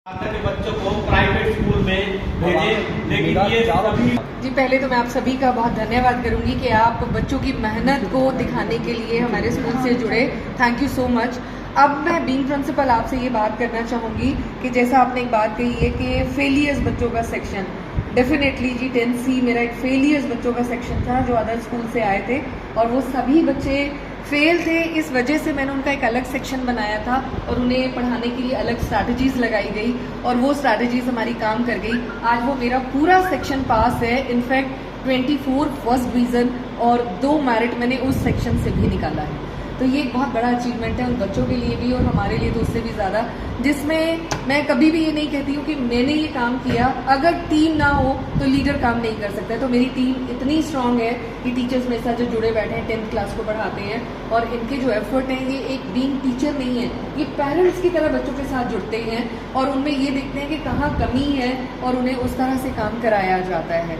के बच्चों को प्राइवेट स्कूल में भेजें, लेकिन ये सभी जी, पहले तो मैं आप सभी का बहुत धन्यवाद करूंगी कि आप बच्चों की मेहनत को दिखाने के लिए हमारे स्कूल से जुड़े। Thank you so much. अब मैं बीइंग प्रिंसिपल आपसे ये बात करना चाहूँगी कि जैसा आपने एक बात कही है कि फेलियर्स बच्चों का सेक्शन, डेफिनेटली जी 10C मेरा एक फेलियर्स बच्चों का सेक्शन था जो अदर स्कूल से आए थे और वो सभी बच्चे फेल थे। इस वजह से मैंने उनका एक अलग सेक्शन बनाया था और उन्हें पढ़ाने के लिए अलग स्ट्रैटेजीज लगाई गई और वो स्ट्रैटेजीज हमारी काम कर गई। आज वो मेरा पूरा सेक्शन पास है। इनफैक्ट 24 फर्स्ट डिवीज़न और 2 मेरिट मैंने उस सेक्शन से भी निकाला है। तो ये एक बहुत बड़ा अचीवमेंट है उन बच्चों के लिए भी और हमारे लिए तो उससे भी ज़्यादा, जिसमें मैं कभी भी ये नहीं कहती हूँ कि मैंने ये काम किया। अगर टीम ना हो तो लीडर काम नहीं कर सकता। तो मेरी टीम इतनी स्ट्रांग है कि टीचर्स मेरे साथ जो जुड़े बैठे हैं 10th क्लास को पढ़ाते हैं और इनके जो एफर्ट हैं ये एक बीइंग टीचर नहीं है, ये पेरेंट्स की तरह बच्चों के साथ जुड़ते हैं और उनमें ये देखते हैं कि कहाँ कमी है और उन्हें उस तरह से काम कराया जाता है।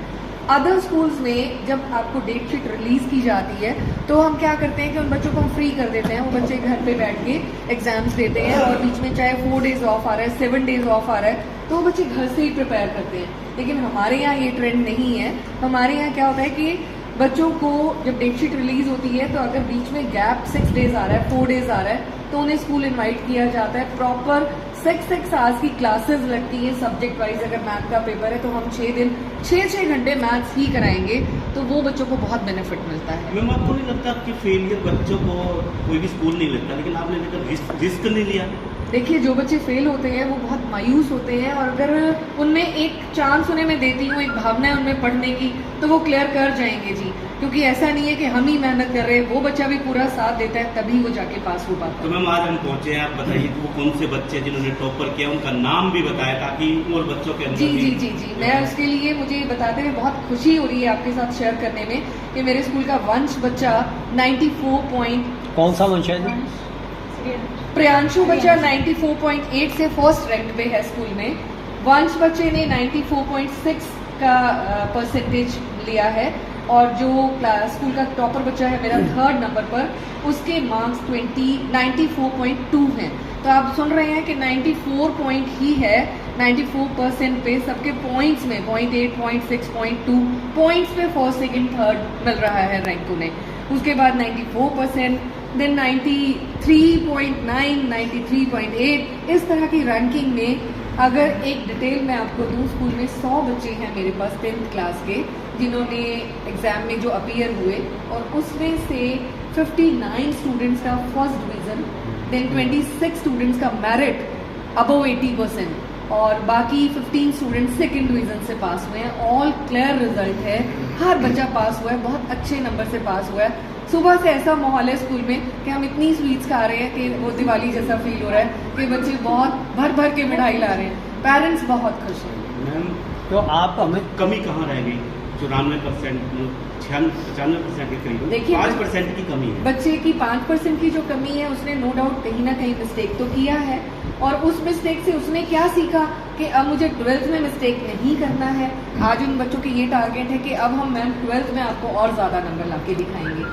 अदर स्कूल्स में जब आपको डेट शीट रिलीज की जाती है तो हम क्या करते हैं कि उन बच्चों को हम फ्री कर देते हैं। वो बच्चे घर पे बैठ के एग्जाम्स देते हैं और बीच में चाहे 4 डेज ऑफ आ रहा है, 7 डेज ऑफ आ रहा है, तो वो बच्चे घर से ही प्रिपेयर करते हैं। लेकिन हमारे यहाँ ये ट्रेंड नहीं है। हमारे यहाँ क्या होता है कि बच्चों को जब डेट शीट रिलीज होती है तो अगर बीच में गैप 6 डेज आ रहा है, 4 डेज आ रहा है, तो उन्हें स्कूल इनवाइट किया जाता है। प्रॉपर 6 आवर्स की क्लासेस लगती हैं सब्जेक्ट वाइज। अगर मैथ का पेपर है तो हम 6 दिन 6 घंटे मैथ्स ही कराएंगे, तो वो बच्चों को बहुत बेनिफिट मिलता है। मैम आपको नहीं लगता कि फेलियर बच्चों को कोई भी स्कूल नहीं लगता, लेकिन आपने लेकर रिस्क नहीं लिया? देखिए, जो बच्चे फेल होते हैं वो बहुत मायूस होते हैं और अगर उनमें एक चांस उन्हें मैं देती हूँ, एक भावना है उनमें पढ़ने की, तो वो क्लियर कर जाएंगे जी। क्योंकि ऐसा नहीं है कि हम ही मेहनत कर रहे हैं, वो बच्चा भी पूरा साथ देता है तभी वो जाके पास हो पाता है। तो मैम आज हम पहुंचे हैं, आप बताइए कि वो कौन से बच्चे जिन्होंने टॉपर किया, उनका नाम भी बताया ताकि और बच्चों के अंदर जी मैं उसके लिए मुझे बताते हुए बहुत खुशी हो रही है आपके साथ शेयर करने में कि मेरे स्कूल का वंश बच्चा 94 कौन सा वंश है? प्रियांशु बच्चा 94.8 से फर्स्ट रैंक पे है स्कूल में। वंश बच्चे ने 94.6 का परसेंटेज लिया है और जो स्कूल का टॉपर बच्चा है मेरा 3rd नंबर पर, उसके मार्क्स 94.2 हैं। तो आप सुन रहे हैं कि 94 पॉइंट ही है। 94% पे सबके पॉइंट्स में 0.8, 0.6, 0.2 पॉइंट्स पे फर्स्ट, सेकंड, थर्ड मिल रहा है रैंक उन्हें। उसके बाद 94%, देन 93.9, 93.8, इस तरह की रैंकिंग में अगर एक डिटेल मैं आपको दूँ, स्कूल में 100 बच्चे हैं मेरे पास 10th क्लास के जिन्होंने एग्जाम में जो अपीयर हुए और उसमें से 59 स्टूडेंट्स का फर्स्ट डिवीज़न, देन 26 स्टूडेंट्स का मेरिट अबव 80% और बाकी 15 स्टूडेंट्स सेकेंड डिवीज़न से पास हुए हैं। ऑल क्लियर रिजल्ट है, हर बच्चा पास हुआ है, बहुत अच्छे नंबर से पास हुआ है। सुबह से ऐसा माहौल है स्कूल में कि हम इतनी स्वीट्स खा रहे हैं कि वो दिवाली जैसा फील हो रहा है कि बच्चे बहुत भर भर के मिठाई ला रहे हैं, पेरेंट्स बहुत खुश हैं। मैम तो आप हमें कमी कहाँ रह गई? 94%, 95% के करीब, देखिए 5% की कमी है। बच्चे की 5% की जो कमी है उसने नो डाउट कहीं ना कहीं मिस्टेक तो किया है और उस मिस्टेक से उसने क्या सीखा कि अब मुझे 12th में मिस्टेक नहीं करना है। आज उन बच्चों की ये टारगेट है कि अब हम मैम 12th में आपको और ज्यादा नंबर लाके दिखाएंगे।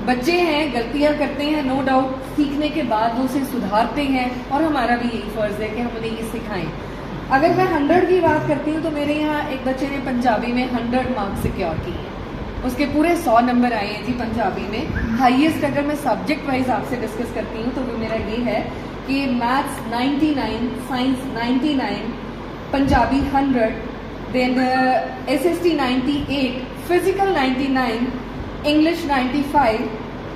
बच्चे हैं गलतियां करते हैं, नो डाउट, सीखने के बाद वो उसे सुधारते हैं और हमारा भी यही फर्ज है कि हम उन्हें ये सिखाएं। अगर मैं 100 की बात करती हूँ तो मेरे यहाँ एक बच्चे ने पंजाबी में 100 मार्क्स सिक्योर किए हैं, उसके पूरे 100 नंबर आए हैं जी पंजाबी में। हाईएस्ट अगर मैं सब्जेक्ट वाइज आपसे डिस्कस करती हूँ तो वो मेरा ये है कि maths 99, science 99, Punjabi 100, then SST 98, physical 99, English 95,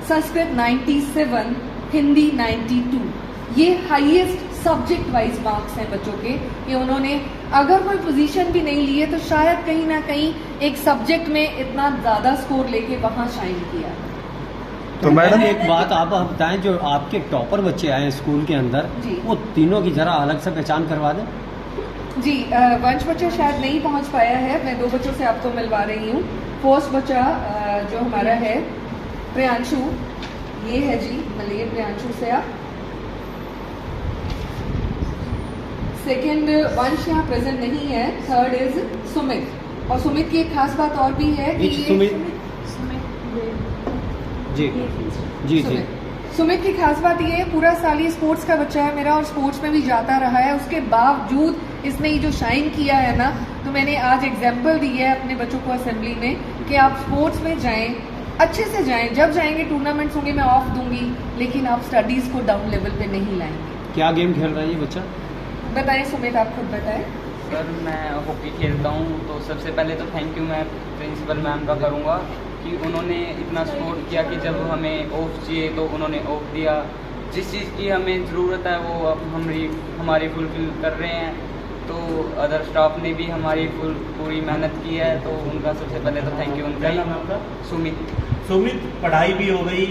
Sanskrit 97, Hindi 92। ये हाईएस्ट सब्जेक्ट वाइज मार्क्स हैं बच्चों के कि उन्होंने अगर कोई पोजीशन भी नहीं ली है तो शायद कहीं ना कहीं एक सब्जेक्ट में इतना ज़्यादा स्कोर लेके वहाँ शाइन किया। तो मैडम एक बात आप बताएं, जो आपके टॉपर बच्चे आए स्कूल के अंदर, वो तीनों की जरा अलग से पहचान करवा दें। जी, वंश बच्चा शायद नहीं पहुंच पाया है, मैं 2 बच्चों से आपको मिलवा रही हूँ। फर्स्ट बच्चा जो हमारा है प्रियांशु, ये है जी, मिलिए प्रियांशु से आप। सेकेंड वंश यहाँ प्रेजेंट नहीं है। थर्ड इज सुमित, और सुमित की एक खास बात और भी है कि सुमित जी जी जी सुमित की खास बात ये है, पूरा साल ये स्पोर्ट्स का बच्चा है मेरा और स्पोर्ट्स में भी जाता रहा है। उसके बावजूद इसने ये जो शाइन किया है ना, तो मैंने आज एग्जाम्पल दी है अपने बच्चों को असेंबली में कि आप स्पोर्ट्स में जाएं, अच्छे से जाएं। जब जाएंगे टूर्नामेंट्स होंगे मैं ऑफ दूंगी, लेकिन आप स्टडीज़ को डाउन लेवल पे नहीं लाएंगे। क्या गेम खेल रहा है ये बच्चा? बताएं सुमित, आप खुद बताएं। सर मैं हॉकी खेलता हूँ, तो सबसे पहले तो थैंक यू मैं प्रिंसिपल मैम का करूँगा कि उन्होंने इतना सपोर्ट किया कि जब हमें ऑफ चाहिए तो उन्होंने ऑफ दिया। जिस चीज़ की हमें ज़रूरत है वो अब हमारी फुलफिल कर रहे हैं। तो अदर स्टाफ ने भी हमारी पूरी मेहनत की है, तो उनका सबसे पहले तो थैंक यू उनका। क्या नाम है आपका? सुमित। सुमित, पढ़ाई भी हो गई,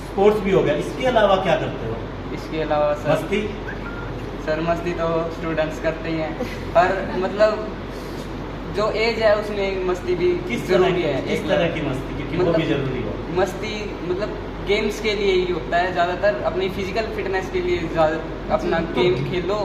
स्पोर्ट्स भी हो गया, इसके अलावा क्या करते हो? इसके अलावा सर मस्ती? सर मस्ती तो स्टूडेंट्स करते ही हैं, पर मतलब जो एज है उसमें मस्ती भी किस जरूरी है। किस तरह की मस्ती, क्योंकि वो भी जरूरी है। मस्ती मतलब गेम्स के लिए ही होता है ज़्यादातर, अपनी फिजिकल फिटनेस के लिए ज़्यादा अपना गेम खेलो,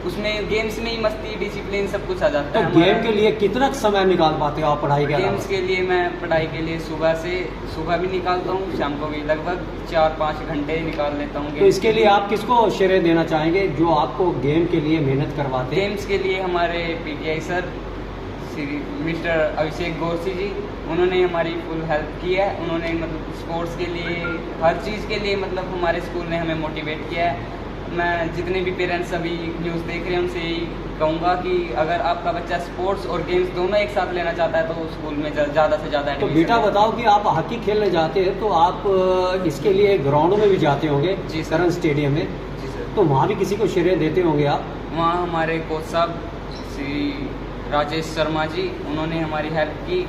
उसमें गेम्स में ही मस्ती, डिसिप्लिन सब कुछ आ जाता तो है। गेम के लिए कितना समय निकाल पाते हो आप पढ़ाई के अलावा? गेम्स के लिए मैं पढ़ाई के लिए सुबह भी निकालता हूँ, शाम को भी लगभग 4-5 घंटे निकाल लेता हूँ। तो इसके लिए आप किसको श्रेय देना चाहेंगे जो आपको गेम के लिए मेहनत करवाते हैं? गेम्स के लिए हमारे पीटीआई सर श्री मिस्टर अभिषेक गोरसी जी, उन्होंने हमारी फुल हेल्प की है। उन्होंने मतलब स्पोर्ट्स के लिए, हर चीज़ के लिए मतलब हमारे स्कूल ने हमें मोटिवेट किया है। मैं जितने भी पेरेंट्स अभी न्यूज़ देख रहे हैं उनसे यही कहूँगा कि अगर आपका बच्चा स्पोर्ट्स और गेम्स दोनों एक साथ लेना चाहता है तो स्कूल में ज़्यादा से ज़्यादा तो बेटा बताओ कि आप हॉकी खेलने जाते हैं तो आप इसके लिए ग्राउंड में भी जाते होंगे? जी सर। करण स्टेडियम में। जी सर। तो वहाँ भी किसी को श्रेय देते होंगे आप? वहाँ हमारे कोच साहब श्री राजेश शर्मा जी, उन्होंने हमारी हेल्प की।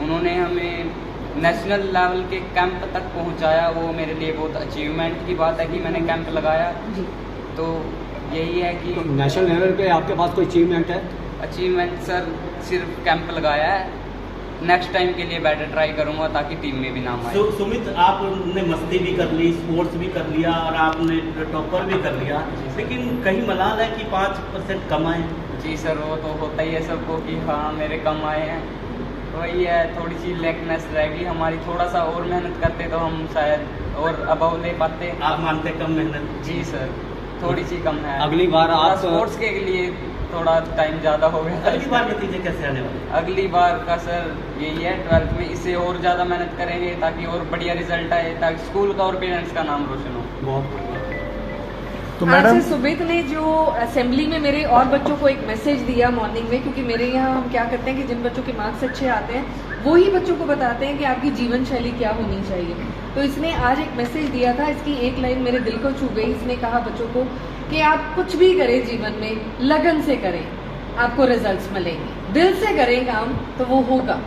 उन्होंने हमें नेशनल लेवल के कैंप तक पहुंचाया। वो मेरे लिए बहुत अचीवमेंट की बात है कि मैंने कैंप लगाया। तो यही है कि तो नेशनल लेवल पे आपके पास कोई अचीवमेंट है? अचीवमेंट सर सिर्फ कैंप लगाया है। नेक्स्ट टाइम के लिए बेटर ट्राई करूंगा ताकि टीम में भी नाम आए। सुमित, आपने मस्ती भी कर ली, स्पोर्ट्स भी कर लिया और आपने टॉपर भी कर लिया, लेकिन कहीं मलाल है कि 5% कम आए? जी सर, वो तो होता ही है सबको कि हाँ मेरे कम आए हैं। वही है, थोड़ी सी लेकनेस रहेगी हमारी, थोड़ा सा और मेहनत करते तो हम शायद और अबव ले पाते। आप मानते कम मेहनत? जी सर, थोड़ी सी कम है। अगली बार आप स्पोर्ट्स के लिए थोड़ा टाइम ज़्यादा हो गया। अगली बार नतीजे कैसे आने वाले? अगली बार का सर यही है, 12th में इससे और ज़्यादा मेहनत करेंगे ताकि और बढ़िया रिजल्ट आए, ताकि स्कूल का और पेरेंट्स का नाम रोशन हो। बहुत तो मैडम सुमित ने जो असेंबली में मेरे और बच्चों को एक मैसेज दिया मॉर्निंग में, क्योंकि मेरे यहाँ हम क्या करते हैं कि जिन बच्चों के मार्क्स अच्छे आते हैं वही बच्चों को बताते हैं कि आपकी जीवन शैली क्या होनी चाहिए। तो इसने आज एक मैसेज दिया था, इसकी एक लाइन मेरे दिल को छू गई। इसने कहा बच्चों को कि आप कुछ भी करें जीवन में, लगन से करें, आपको रिजल्ट्स मिलेंगे। दिल से करें काम तो वो होगा।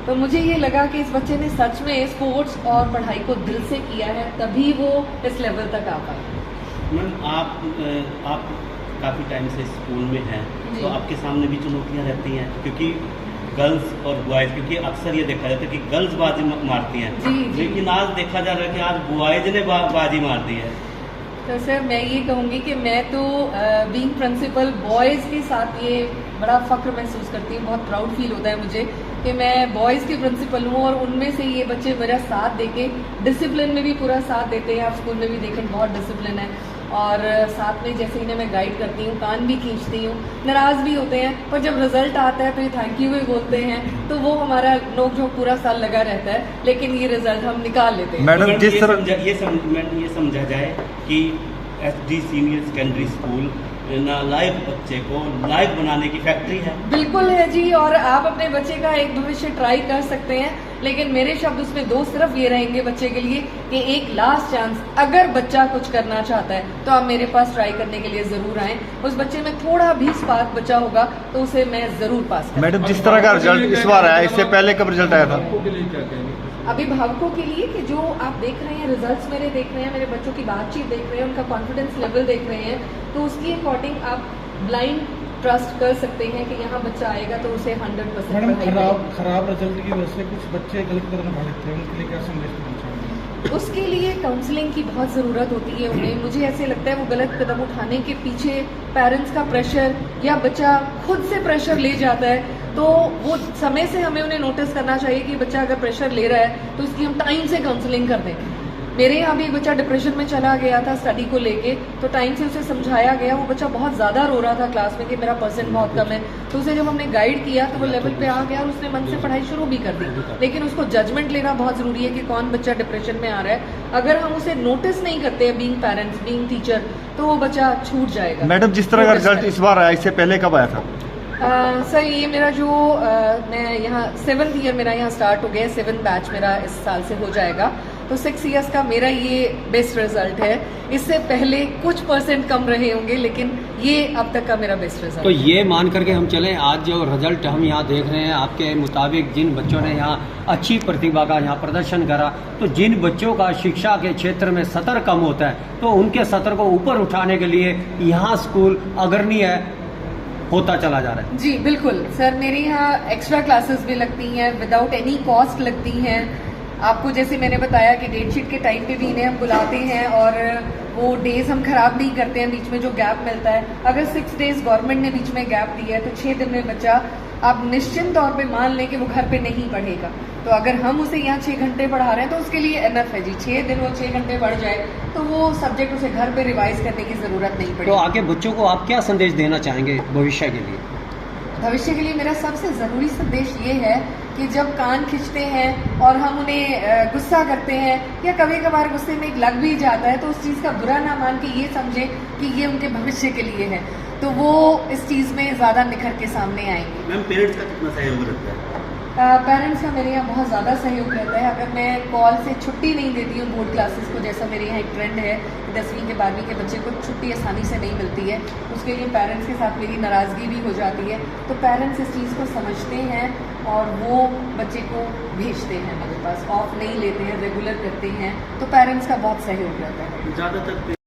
तो मुझे ये लगा कि इस बच्चे ने सच में स्पोर्ट्स और पढ़ाई को दिल से किया है, तभी वो इस लेवल तक आ पाए। मैम, आप काफ़ी टाइम से स्कूल में हैं, तो आपके सामने भी चुनौतियां रहती हैं, क्योंकि गर्ल्स और बॉयज़, क्योंकि अक्सर ये देखा जाता है कि गर्ल्स बाजी मारती हैं, लेकिन आज देखा जा रहा है कि आज बॉयज़ ने बाजी मार दी है। तो सर मैं ये कहूँगी कि मैं तो बीइंग प्रिंसिपल बॉयज़ के साथ ये बड़ा फ़ख्र महसूस करती हूँ। बहुत प्राउड फील होता है मुझे कि मैं बॉयज़ की प्रिंसिपल हूँ और उनमें से ये बच्चे मेरा साथ देके, डिसिप्लिन में भी पूरा साथ देते हैं। आप स्कूल में भी देखें बहुत डिसिप्लिन है, और साथ में जैसे इन्हें मैं गाइड करती हूँ, कान भी खींचती हूँ, नाराज़ भी होते हैं, पर जब रिजल्ट आता है तो ये थैंक यू भी बोलते हैं। तो वो हमारा नोक झोंक पूरा साल लगा रहता है, लेकिन ये रिजल्ट हम निकाल लेते हैं। मैडम, जिस तरह ये समझा जाए कि SD सीनियर सेकेंडरी स्कूल नालायक बच्चे को लायक बनाने की फैक्ट्री है। बिल्कुल है जी, और आप अपने बच्चे का एक भविष्य ट्राई कर सकते हैं, लेकिन मेरे शब्द उसमें दो सिर्फ ये रहेंगे बच्चे के लिए कि एक लास्ट चांस, अगर बच्चा कुछ करना चाहता है तो आप मेरे पास ट्राई करने के लिए जरूर आएं। उस बच्चे में थोड़ा भी स्पार्क बचा होगा तो उसे मैं जरूर पास करूंगा। मैडम, जिस तरह का रिजल्ट इस बार आया, इससे पहले कब रिजल्ट आया था? अभिभावकों के लिए कि जो आप देख रहे हैं, रिजल्ट्स मेरे देख रहे हैं, मेरे बच्चों की बातचीत देख रहे हैं, उनका कॉन्फिडेंस लेवल देख रहे हैं, तो उसकी अकॉर्डिंग आप ब्लाइंड ट्रस्ट कर सकते हैं कि यहाँ बच्चा आएगा तो उसे 100% मैडम, खराब रिजल्ट की वजह से कुछ बच्चे गलत कदम उठा लेते हैं, उनके लिए क्या संदेश देना चाहेंगे? उसके लिए काउंसलिंग की बहुत ज़रूरत होती है उन्हें। मुझे ऐसे लगता है वो गलत कदम उठाने के पीछे पेरेंट्स का प्रेशर या बच्चा खुद से प्रेशर ले जाता है, तो वो समय से हमें उन्हें नोटिस करना चाहिए कि बच्चा अगर प्रेशर ले रहा है तो उसकी हम टाइम से काउंसलिंग कर दें। मेरे यहाँ भी एक बच्चा डिप्रेशन में चला गया था स्टडी को लेके, तो टाइम से उसे समझाया गया। वो बच्चा बहुत ज़्यादा रो रहा था क्लास में कि मेरा परसेंट बहुत कम है, तो उसे जब हमने गाइड किया तो वो लेवल पे आ गया और उसने मन से पढ़ाई शुरू भी कर दी। लेकिन उसको जजमेंट लेना बहुत ज़रूरी है कि कौन बच्चा डिप्रेशन में आ रहा है। अगर हम उसे नोटिस नहीं करते हैं बीइंग पेरेंट्स, बीइंग टीचर, तो वो बच्चा छूट जाएगा। मैडम, जिस तरह का रिजल्ट इस बार आया, इससे पहले कब आया था? सर ये मेरा जो मैं यहाँ 7th ईयर मेरा यहाँ स्टार्ट हो गया, 7th बैच मेरा इस साल से हो जाएगा, तो 6 इयर्स का मेरा ये बेस्ट रिजल्ट है। इससे पहले कुछ % कम रहे होंगे, लेकिन ये अब तक का मेरा बेस्ट रिजल्ट। तो ये मान करके हम चलें, आज जो रिजल्ट हम यहाँ देख रहे हैं, आपके मुताबिक जिन बच्चों ने यहाँ अच्छी प्रतिभा का यहाँ प्रदर्शन करा, तो जिन बच्चों का शिक्षा के क्षेत्र में सतर कम होता है, तो उनके सतर को ऊपर उठाने के लिए यहाँ स्कूल अग्रणीय होता चला जा रहा है। जी बिल्कुल सर, मेरे यहाँ एक्स्ट्रा क्लासेस भी लगती हैं, विदाउट एनी कॉस्ट लगती हैं। आपको जैसे मैंने बताया कि डेट शीट के टाइम पे भी इन्हें हम बुलाते हैं और वो डेज हम खराब नहीं करते हैं, बीच में जो गैप मिलता है। अगर 6 डेज गवर्नमेंट ने बीच में गैप दिया है तो 6 दिन में बच्चा आप निश्चित तौर पे मान लें कि वो घर पे नहीं पढ़ेगा। तो अगर हम उसे यहाँ 6 घंटे पढ़ा रहे हैं तो उसके लिए एनफ है जी। 6 दिन वो 6 घंटे पढ़ जाए तो वो सब्जेक्ट उसे घर पे रिवाइज करने की जरूरत नहीं पड़ेगी। तो आगे बच्चों को आप क्या संदेश देना चाहेंगे भविष्य के लिए? भविष्य के लिए मेरा सबसे ज़रूरी संदेश ये है कि जब कान खींचते हैं और हम उन्हें गुस्सा करते हैं या कभी कभार गुस्से में लग भी जाता है, तो उस चीज़ का बुरा ना मान के ये समझे कि ये उनके भविष्य के लिए है, तो वो इस चीज़ में ज़्यादा निखर के सामने आएंगे। मैम, पेरेंट्स का कितना सहयोग रहता है? पेरेंट्स का मेरे यहाँ बहुत ज़्यादा सहयोग रहता है। अगर मैं कॉल से छुट्टी नहीं देती हूँ बोर्ड क्लासेस को, जैसा मेरे यहाँ एक ट्रेंड है 10वीं के 12वीं के बच्चे को छुट्टी आसानी से नहीं मिलती है, उसके लिए पेरेंट्स के साथ मेरी नाराज़गी भी हो जाती है। तो पेरेंट्स इस चीज़ को समझते हैं और वो बच्चे को भेजते हैं मेरे पास, ऑफ नहीं लेते हैं, रेगुलर करते हैं, तो पेरेंट्स का बहुत सहयोग रहता है। ज़्यादातर